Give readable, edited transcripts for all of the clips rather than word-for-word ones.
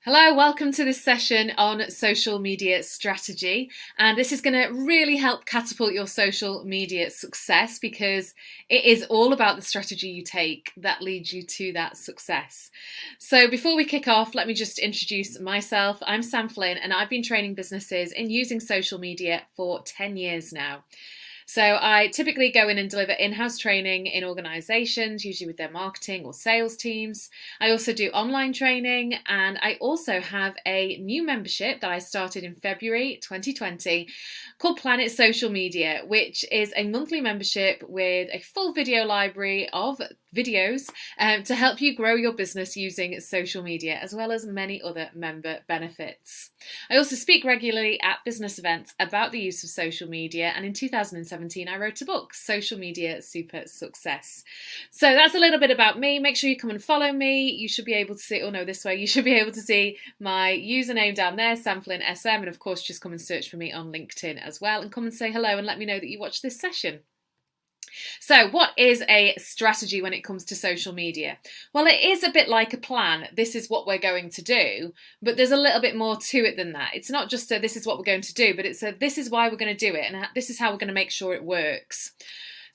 Hello, welcome to this session on social media strategy. And this is going to really help catapult your social media success because it is all about the strategy you take that leads you to that success. So before we kick off, let me just introduce myself. I'm Sam Flynn and I've been training businesses in using social media for 10 years now. So I typically go in and deliver in-house training in organisations, usually with their marketing or sales teams. I also do online training, and I also have a new membership that I started in February 2020 called Planet Social Media, which is a monthly membership with a full video library of videos to help you grow your business using social media, as well as many other member benefits. I also speak regularly at business events about the use of social media, and in 2017 I wrote a book, Social Media Super Success. So that's a little bit about me. Make sure you come and follow me. You should be able to see, you should be able to see my username down there, Sam Flynn SM, and of course just come and search for me on LinkedIn as well, and come and say hello and let me know that you watched this session. So what is a strategy when it comes to social media? Well, it is a bit like a plan. This is what we're going to do, but there's a little bit more to it than that. It's not just a this is what we're going to do, but it's a this is why we're going to do it, and this is how we're going to make sure it works.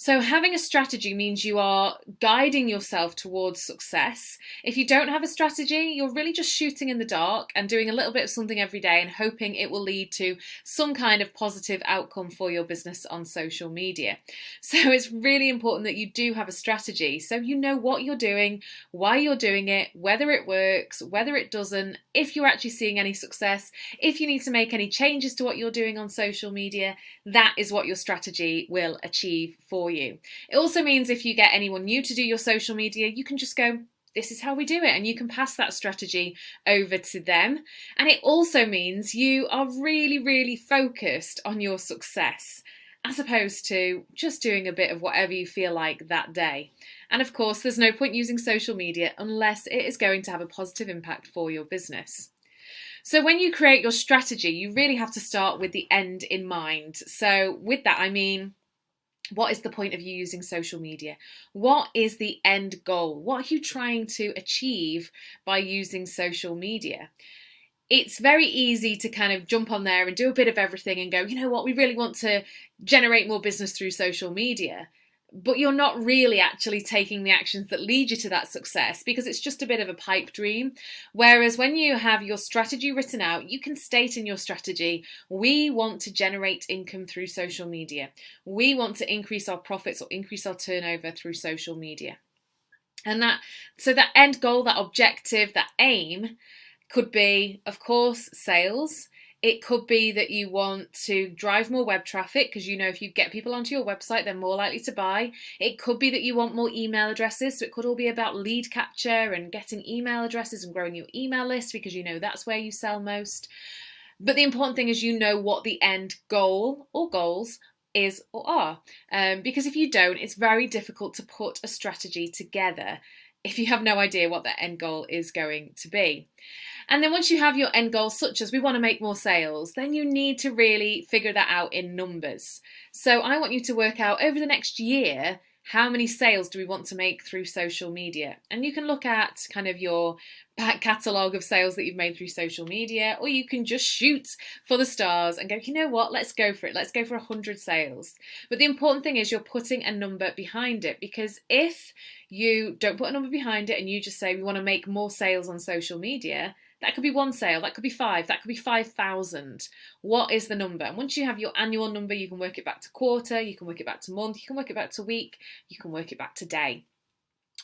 So having a strategy means you are guiding yourself towards success. If you don't have a strategy, you're really just shooting in the dark and doing a little bit of something every day and hoping it will lead to some kind of positive outcome for your business on social media. So it's really important that you do have a strategy so you know what you're doing, why you're doing it, whether it works, whether it doesn't, if you're actually seeing any success, if you need to make any changes to what you're doing on social media. That is what your strategy will achieve for you. It also means if you get anyone new to do your social media, you can just go, this is how we do it, and you can pass that strategy over to them. And it also means you are really, really focused on your success, as opposed to just doing a bit of whatever you feel like that day. And of course, there's no point using social media unless it is going to have a positive impact for your business. So when you create your strategy, you really have to start with the end in mind. So with that, I mean, what is the point of you using social media? What is the end goal? What are you trying to achieve by using social media? It's very easy to kind of jump on there and do a bit of everything and go, you know what, we really want to generate more business through social media. But you're not really actually taking the actions that lead you to that success because it's just a bit of a pipe dream. Whereas when you have your strategy written out, you can state in your strategy, we want to generate income through social media. We want to increase our profits or increase our turnover through social media. And that end goal, that objective, that aim could be, of course, sales. It could be that you want to drive more web traffic because you know if you get people onto your website, they're more likely to buy. It could be that you want more email addresses. So it could all be about lead capture and getting email addresses and growing your email list because you know that's where you sell most. But the important thing is you know what the end goal or goals is or are. Because if you don't, it's very difficult to put a strategy together if you have no idea what that end goal is going to be. And then once you have your end goals, such as we want to make more sales, then you need to really figure that out in numbers. So I want you to work out over the next year, how many sales do we want to make through social media? And you can look at kind of your back catalogue of sales that you've made through social media, or you can just shoot for the stars and go, you know what, let's go for it. Let's go for 100 sales. But the important thing is you're putting a number behind it, because if you don't put a number behind it and you just say we want to make more sales on social media, that could be one sale, that could be 5, that could be 5,000. What is the number? And once you have your annual number, you can work it back to quarter, you can work it back to month, you can work it back to week, you can work it back to day.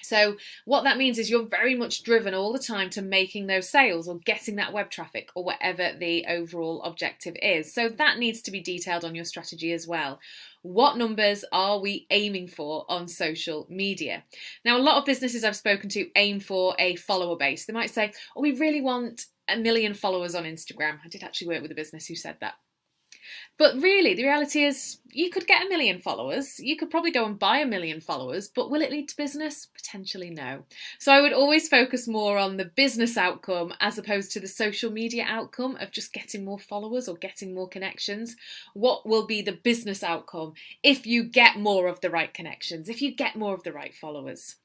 So what that means is you're very much driven all the time to making those sales or getting that web traffic or whatever the overall objective is. So that needs to be detailed on your strategy as well. What numbers are we aiming for on social media? Now, a lot of businesses I've spoken to aim for a follower base. They might say, oh, we really want 1 million followers on Instagram. I did actually work with a business who said that. But really, the reality is you could get 1 million followers. You could probably go and buy 1 million followers, but will it lead to business? Potentially no. So I would always focus more on the business outcome as opposed to the social media outcome of just getting more followers or getting more connections. What will be the business outcome if you get more of the right connections, if you get more of the right followers?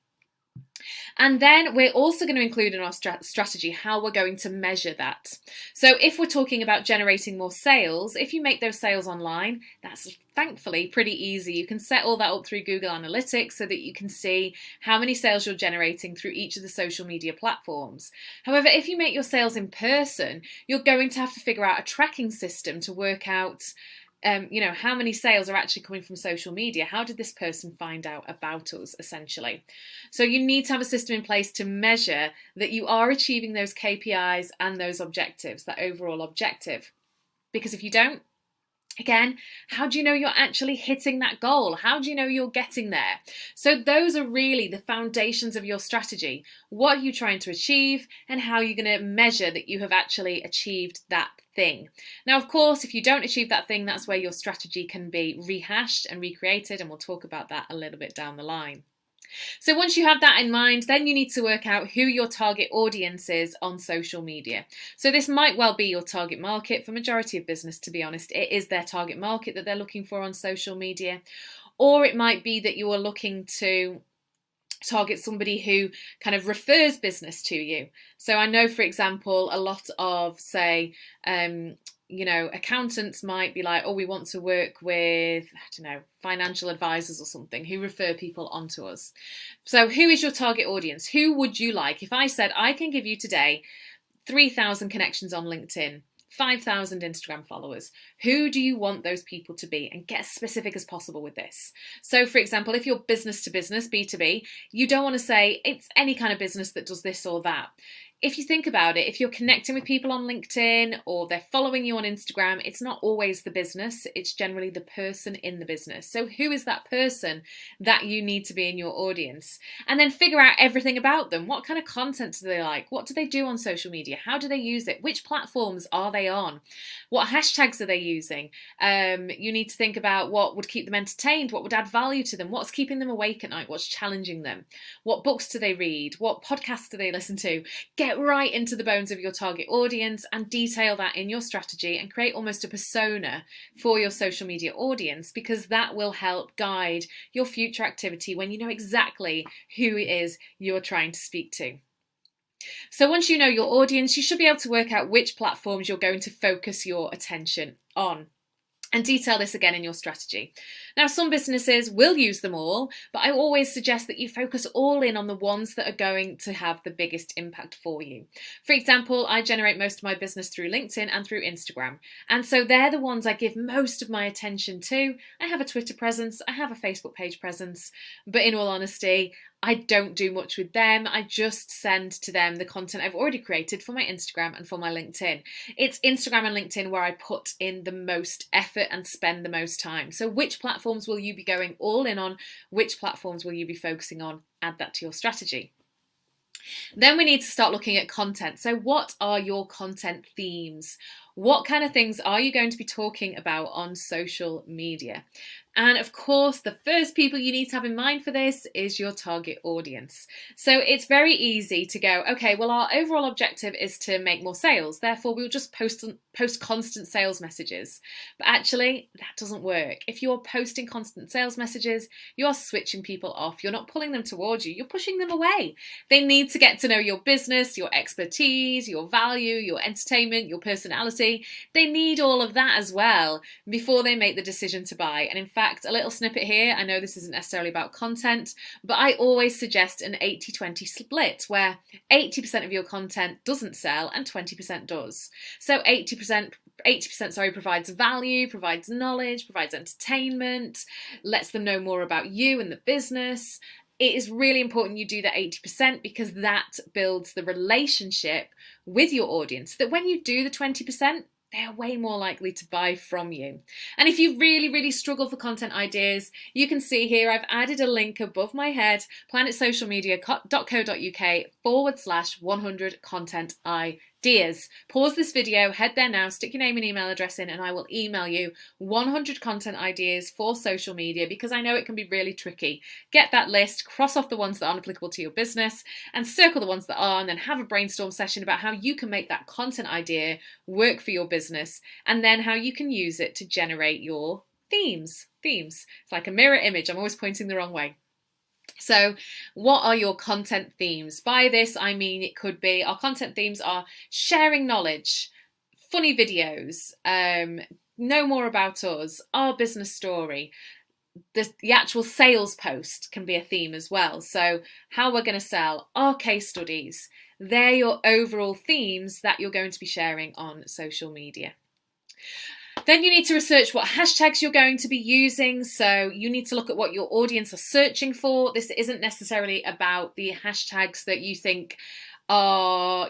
And then we're also going to include in our strategy how we're going to measure that. So if we're talking about generating more sales, if you make those sales online, that's thankfully pretty easy. You can set all that up through Google Analytics so that you can see how many sales you're generating through each of the social media platforms. However, if you make your sales in person, you're going to have to figure out a tracking system to work out how many sales are actually coming from social media? How did this person find out about us, essentially? So you need to have a system in place to measure that you are achieving those KPIs and those objectives, that overall objective. Because if you don't, again, how do you know you're actually hitting that goal? How do you know you're getting there? So those are really the foundations of your strategy. What are you trying to achieve, and how are you going to measure that you have actually achieved that thing? Now, of course, if you don't achieve that thing, that's where your strategy can be rehashed and recreated, and we'll talk about that a little bit down the line. So once you have that in mind, then you need to work out who your target audience is on social media. So this might well be your target market. For majority of business, to be honest, it is their target market that they're looking for on social media. Or it might be that you are looking to target somebody who kind of refers business to you. So I know, for example, a lot of, say, accountants might be like, oh, we want to work with, financial advisors or something who refer people onto us. So who is your target audience? Who would you like? If I said, I can give you today 3,000 connections on LinkedIn, 5,000 Instagram followers, who do you want those people to be? And get as specific as possible with this. So for example, if you're business to business, B2B, you don't want to say it's any kind of business that does this or that. If you think about it, if you're connecting with people on LinkedIn or they're following you on Instagram, it's not always the business, it's generally the person in the business. So who is that person that you need to be in your audience? And then figure out everything about them. What kind of content do they like? What do they do on social media? How do they use it? Which platforms are they on? What hashtags are they using? You need to think about what would keep them entertained, what would add value to them, what's keeping them awake at night, what's challenging them, what books do they read, what podcasts do they listen to. Get right into the bones of your target audience and detail that in your strategy and create almost a persona for your social media audience, because that will help guide your future activity when you know exactly who it is you're trying to speak to. So once you know your audience, you should be able to work out which platforms you're going to focus your attention on. And detail this again in your strategy. Now, some businesses will use them all, but I always suggest that you focus all in on the ones that are going to have the biggest impact for you. For example, I generate most of my business through LinkedIn and through Instagram. And so they're the ones I give most of my attention to. I have a Twitter presence, I have a Facebook page presence, but in all honesty, I don't do much with them. I just send to them the content I've already created for my Instagram and for my LinkedIn. It's Instagram and LinkedIn where I put in the most effort and spend the most time. So which platforms will you be going all in on? Which platforms will you be focusing on? Add that to your strategy. Then we need to start looking at content. So what are your content themes? What kind of things are you going to be talking about on social media? And of course, the first people you need to have in mind for this is your target audience. So it's very easy to go, okay, well, our overall objective is to make more sales. Therefore, we'll just post constant sales messages. But actually, that doesn't work. If you're posting constant sales messages, you're switching people off. You're not pulling them towards you. You're pushing them away. They need to get to know your business, your expertise, your value, your entertainment, your personality. They need all of that as well before they make the decision to buy. And in fact, a little snippet here, I know this isn't necessarily about content, but I always suggest an 80-20 split where 80% of your content doesn't sell and 20% does. So 80% provides value, provides knowledge, provides entertainment, lets them know more about you and the business. It is really important you do that 80% because that builds the relationship with your audience, that when you do the 20%, they are way more likely to buy from you. And if you really, really struggle for content ideas, you can see here I've added a link above my head, planetsocialmedia.co.uk/100 content ideas. Pause this video, head there now, stick your name and email address in, and I will email you 100 content ideas for social media because I know it can be really tricky. Get that list, cross off the ones that aren't applicable to your business, and circle the ones that are, and then have a brainstorm session about how you can make that content idea work for your business, and then how you can use it to generate your themes. It's like a mirror image. I'm always pointing the wrong way. So what are your content themes? By this, I mean it could be, our content themes are sharing knowledge, funny videos, know more about us, our business story. The actual sales post can be a theme as well. So how we're going to sell, our case studies, they're your overall themes that you're going to be sharing on social media. Then you need to research what hashtags you're going to be using. So you need to look at what your audience are searching for. This isn't necessarily about the hashtags that you think are,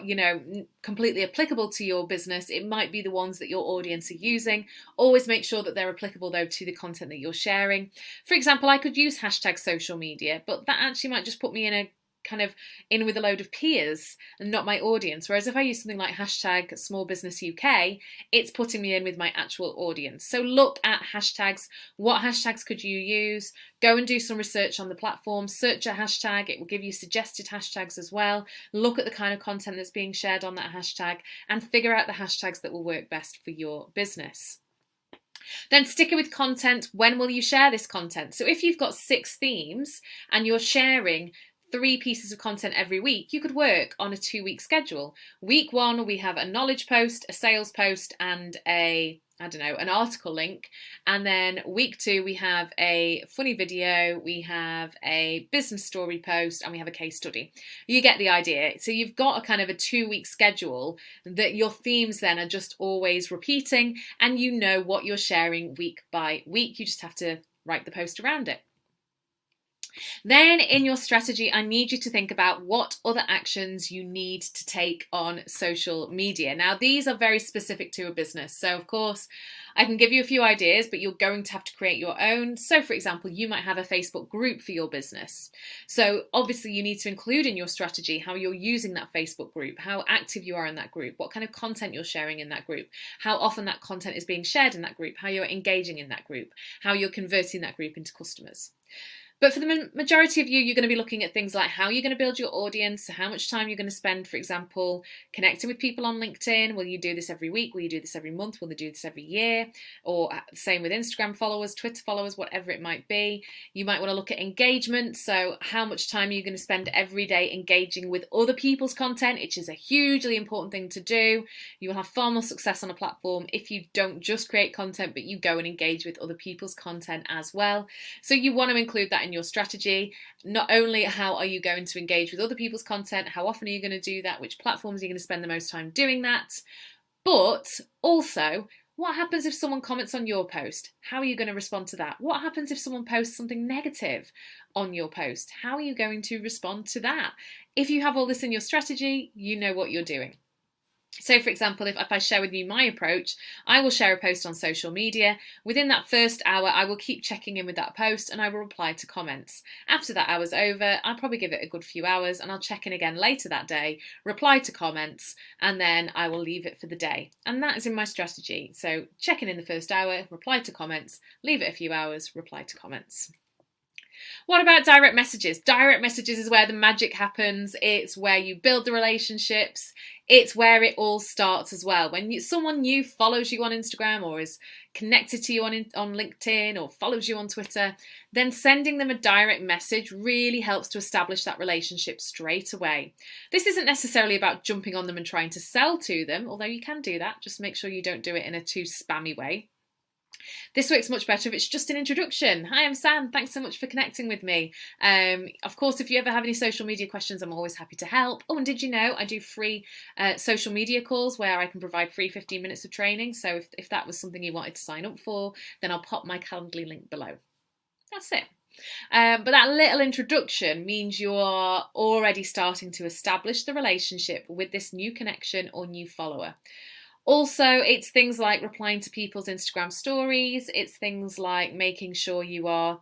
completely applicable to your business. It might be the ones that your audience are using. Always make sure that they're applicable though to the content that you're sharing. For example, I could use hashtag social media, but that actually might just put me in with a load of peers and not my audience. Whereas if I use something like hashtag small business UK, it's putting me in with my actual audience. So look at hashtags. What hashtags could you use? Go and do some research on the platform, search a hashtag. It will give you suggested hashtags as well. Look at the kind of content that's being shared on that hashtag and figure out the hashtags that will work best for your business. Then stick it with content. When will you share this content? So if you've got 6 themes and you're sharing 3 pieces of content every week, you could work on a 2-week schedule. Week 1, we have a knowledge post, a sales post, and an article link. And then week 2, we have a funny video, we have a business story post, and we have a case study. You get the idea. So you've got a kind of a 2-week schedule that your themes then are just always repeating, and you know what you're sharing week by week. You just have to write the post around it. Then in your strategy, I need you to think about what other actions you need to take on social media. Now, these are very specific to a business. So of course, I can give you a few ideas, but you're going to have to create your own. So for example, you might have a Facebook group for your business. So obviously you need to include in your strategy how you're using that Facebook group, how active you are in that group, what kind of content you're sharing in that group, how often that content is being shared in that group, how you're engaging in that group, how you're converting that group into customers. But for the majority of you, you're going to be looking at things like how you're going to build your audience, how much time you're going to spend, for example, connecting with people on LinkedIn. Will you do this every week? Will you do this every month? Will they do this every year? Or same with Instagram followers, Twitter followers, whatever it might be. You might want to look at engagement. So how much time are you going to spend every day engaging with other people's content, which is a hugely important thing to do. You will have far more success on a platform if you don't just create content, but you go and engage with other people's content as well. So you want to include that in your strategy. Not only how are you going to engage with other people's content, how often are you going to do that, which platforms are you going to spend the most time doing that, but also what happens if someone comments on your post? How are you going to respond to that? What happens if someone posts something negative on your post? How are you going to respond to that? If you have all this in your strategy, you know what you're doing. So for example, if I share with you my approach, I will share a post on social media. Within that first hour, I will keep checking in with that post and I will reply to comments. After that hour's over, I'll probably give it a good few hours and I'll check in again later that day, reply to comments, and then I will leave it for the day. And that is in my strategy. So check in the first hour, reply to comments, leave it a few hours, reply to comments. What about direct messages? Direct messages is where the magic happens. It's where you build the relationships. It's where it all starts as well. When someone new follows you on Instagram or is connected to you on LinkedIn or follows you on Twitter, then sending them a direct message really helps to establish that relationship straight away. This isn't necessarily about jumping on them and trying to sell to them, although you can do that. Just make sure you don't do it in a too spammy way. This works much better if it's just an introduction. Hi, I'm Sam. Thanks so much for connecting with me. Of course, if you ever have any social media questions, I'm always happy to help. Oh, and did you know I do free social media calls where I can provide free 15 minutes of training. So if that was something you wanted to sign up for, then I'll pop my Calendly link below. That's it. But that little introduction means you are already starting to establish the relationship with this new connection or new follower. Also, it's things like replying to people's Instagram stories. It's things like making sure you are,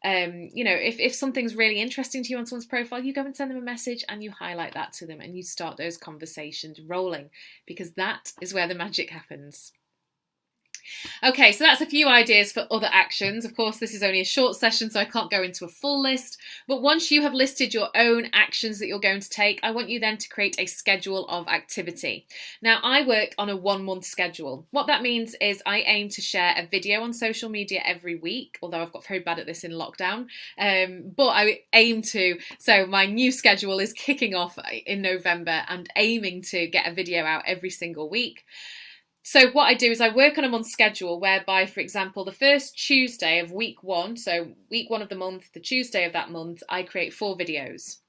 if something's really interesting to you on someone's profile, you go and send them a message and you highlight that to them and you start those conversations rolling, because that is where the magic happens. Okay, so that's a few ideas for other actions. Of course, this is only a short session, so I can't go into a full list. But once you have listed your own actions that you're going to take, I want you then to create a schedule of activity. Now, I work on a 1-month schedule. What that means is I aim to share a video on social media every week, although I've got very bad at this in lockdown. But I aim to. So my new schedule is kicking off in November and aiming to get a video out every single week. So what I do is I work on a month schedule whereby, for example, the first Tuesday of week 1, so week 1 of the month, the Tuesday of that month, I create 4 videos.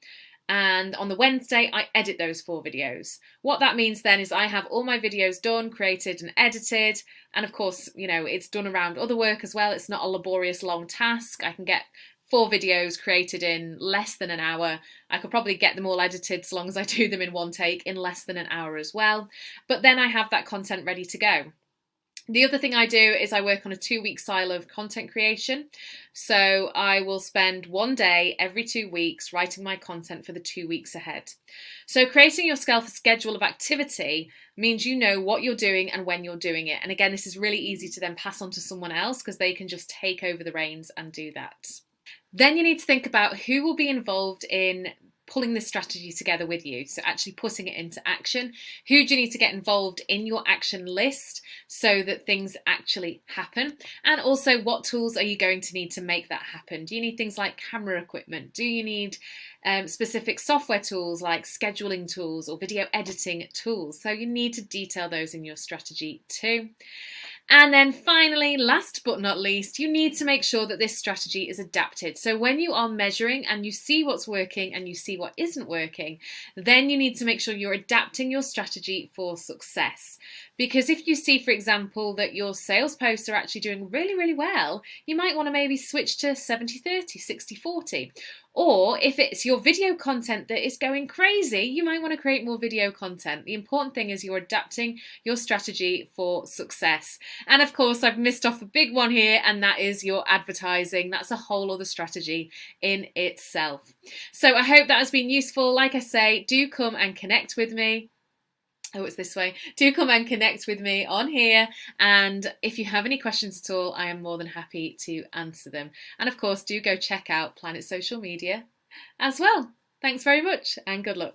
And on the Wednesday, I edit those 4 videos. What that means then is I have all my videos done, created and edited. And of course, you know, it's done around other work as well. It's not a laborious long task. I can get 4 videos created in less than an hour. I could probably get them all edited so long as I do them in one take in less than an hour as well. But then I have that content ready to go. The other thing I do is I work on a 2-week style of content creation. So I will spend 1 day every 2 weeks writing my content for the 2 weeks ahead. So creating yourself a schedule of activity means you know what you're doing and when you're doing it. And again, this is really easy to then pass on to someone else because they can just take over the reins and do that. Then you need to think about who will be involved in pulling this strategy together with you, so actually putting it into action. Who do you need to get involved in your action list so that things actually happen? And also, what tools are you going to need to make that happen? Do you need things like camera equipment? Do you need specific software tools like scheduling tools or video editing tools? So you need to detail those in your strategy too. And then finally, last but not least, you need to make sure that this strategy is adapted. So when you are measuring and you see what's working and you see what isn't working, then you need to make sure you're adapting your strategy for success. Because if you see, for example, that your sales posts are actually doing really, really well, you might want to maybe switch to 70-30, 60-40. Or if it's your video content that is going crazy, you might want to create more video content. The important thing is you're adapting your strategy for success. And of course, I've missed off a big one here, and that is your advertising. That's a whole other strategy in itself. So I hope that has been useful. Like I say, do come and connect with me. Oh, it's this way. Do come and connect with me on here. And if you have any questions at all, I am more than happy to answer them. And of course, do go check out Planet Social Media as well. Thanks very much and good luck.